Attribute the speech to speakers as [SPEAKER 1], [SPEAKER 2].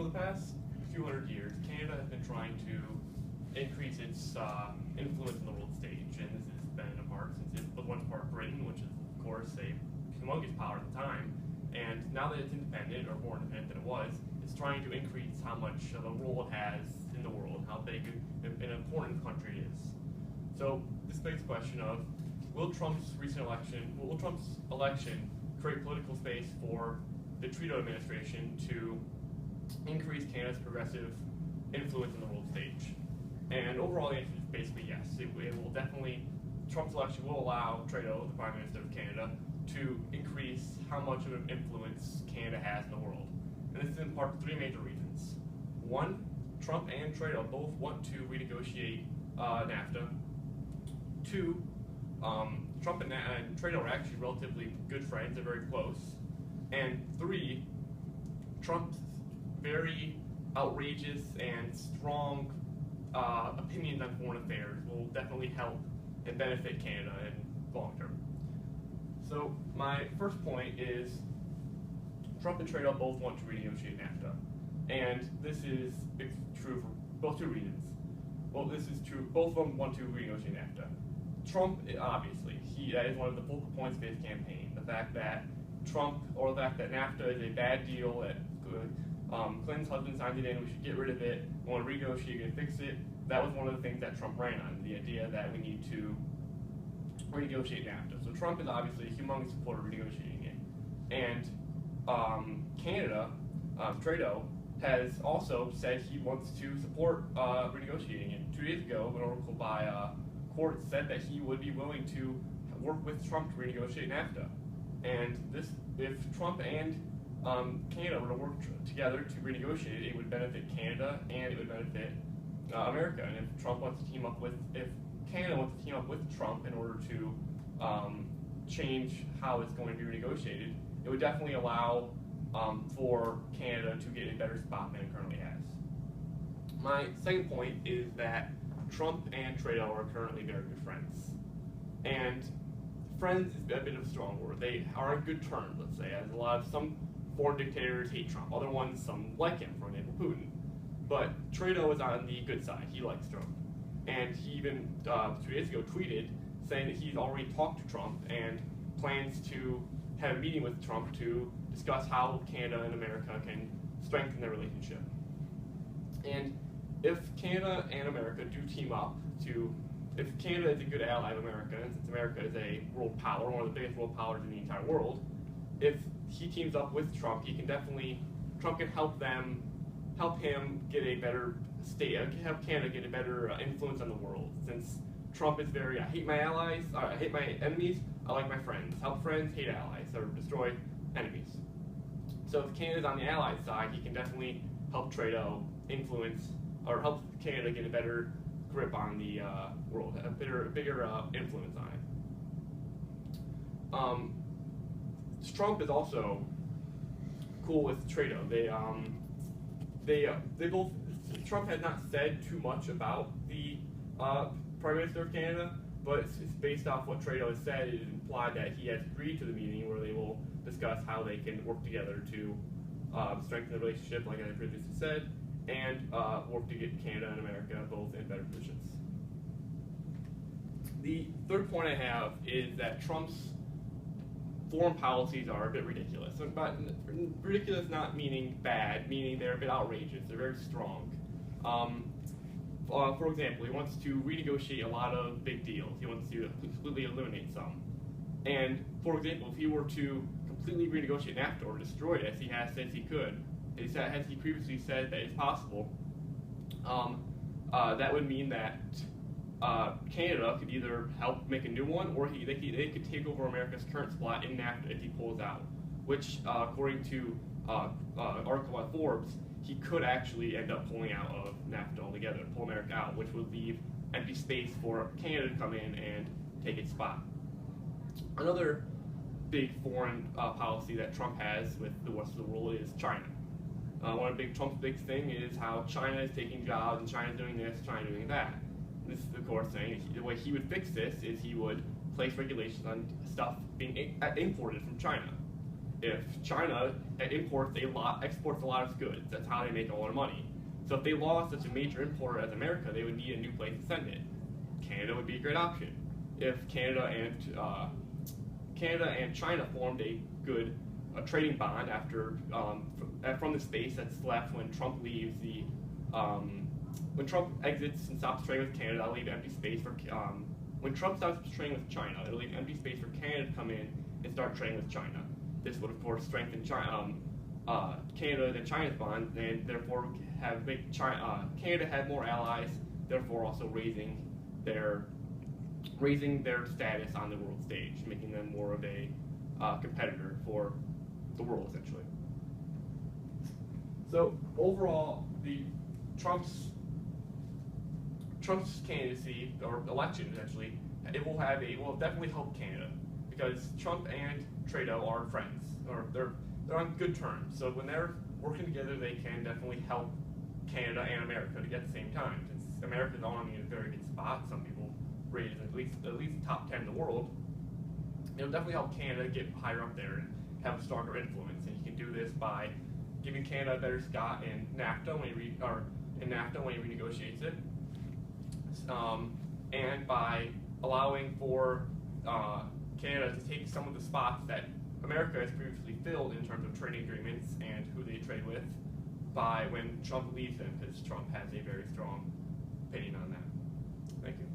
[SPEAKER 1] For the past few hundred years, Canada has been trying to increase its influence in the world stage, and this has been a part since it was once part of Britain, which is, of course, a humongous power at the time. And now that it's independent, or more independent than it was, it's trying to increase how much of a role it has in the world, how big an important country it is. So this begs the question of, will Trump's election create political space for the Trudeau administration to increase Canada's progressive influence in the world stage? And overall, the answer is basically yes. It will definitely, Trump's election will allow Trudeau, the Prime Minister of Canada, to increase how much of an influence Canada has in the world. And this is in part for three major reasons. One, Trump and Trudeau both want to renegotiate NAFTA. Two, Trump and Trudeau are actually relatively good friends, they're very close. And three, Trump's very outrageous and strong opinions on foreign affairs will definitely help and benefit Canada in the long term. So my first point is Trump and Trudeau both want to renegotiate NAFTA. And this is true for both two reasons. Well, this is true, both of them want to renegotiate NAFTA. Trump, obviously, that is one of the focal points of his campaign. The fact that NAFTA is a bad deal, that Clinton's husband signed it in, we should get rid of it, we want to renegotiate and fix it. That was one of the things that Trump ran on, the idea that we need to renegotiate NAFTA. So Trump is obviously a humongous supporter of renegotiating it. And Canada, Trudeau, has also said he wants to support renegotiating it. 2 days ago, an article by Court said that he would be willing to work with Trump to renegotiate NAFTA. And this, if Trump and Canada were to work together to renegotiate it, it would benefit Canada and it would benefit America. And if Canada wants to team up with Trump in order to change how it's going to be renegotiated, it would definitely allow for Canada to get a better spot than it currently has. My second point is that Trump and Trudeau are currently very good friends. And friends is a bit of a strong word. They are on good terms, let's say, as some foreign dictators hate Trump. Other ones, some like him, for example, Putin. But Trudeau is on the good side. He likes Trump. And he even, 2 days ago, tweeted saying that he's already talked to Trump and plans to have a meeting with Trump to discuss how Canada and America can strengthen their relationship. And if Canada and America do team up if Canada is a good ally of America, and since America is a world power, one of the biggest world powers in the entire world, if he teams up with Trump, Trump can help him get a better help Canada get a better influence on the world. Since Trump is very, I hate my allies, I hate my enemies, I like my friends. Help friends, hate allies, or destroy enemies. So if Canada's on the allied side, he can definitely help Trudeau influence, or help Canada get a better grip on the world, a bigger influence on it. Trump is also cool with Trudeau. They both. Trump has not said too much about the Prime Minister of Canada, but it's based off what Trudeau has said. It is implied that he has agreed to the meeting where they will discuss how they can work together to strengthen the relationship, like I previously said, and work to get Canada and America both in better positions. The third point I have is that Trump's foreign policies are a bit ridiculous. So, but ridiculous not meaning bad, meaning they're a bit outrageous. They're very strong. For example, he wants to renegotiate a lot of big deals. He wants to completely eliminate some. And for example, if he were to completely renegotiate NAFTA or destroy it, as he has said he could, as he previously said that it's possible, that would mean that Canada could either help make a new one, or they could take over America's current spot in NAFTA if he pulls out, which, according to article by Forbes, he could actually end up pulling out of NAFTA altogether, pull America out, which would leave empty space for Canada to come in and take its spot. Another big foreign policy that Trump has with the rest of the world is China. One of Trump's big thing is how China is taking jobs, and China's doing this, China doing that. This is, of course, saying the way he would fix this is he would place regulations on stuff being imported from China. If China exports a lot of goods, that's how they make all their money. So if they lost such a major importer as America, they would need a new place to send it. Canada would be a great option. If Canada and China formed a good trading bond after from the space that's left when Trump leaves when Trump exits and stops trading with Canada, it'll leave empty space for when Trump stops trading with China, it'll leave empty space for Canada to come in and start trading with China. This would, of course, strengthen Canada and China's bond, and therefore make Canada have more allies, therefore also raising their status on the world stage, making them more of a competitor for the world, essentially. So overall, Trump's candidacy or election, essentially, it will definitely help Canada, because Trump and Trudeau are friends, or they're on good terms. So when they're working together, they can definitely help Canada and America to get at the same time. Since America's already in a very good spot, some people rate it at least top 10 in the world. It'll definitely help Canada get higher up there and have a stronger influence. And you can do this by giving Canada a better shot in NAFTA when he renegotiates it, and by allowing for Canada to take some of the spots that America has previously filled in terms of trading agreements and who they trade with by when Trump leaves them, because Trump has a very strong opinion on that. Thank you.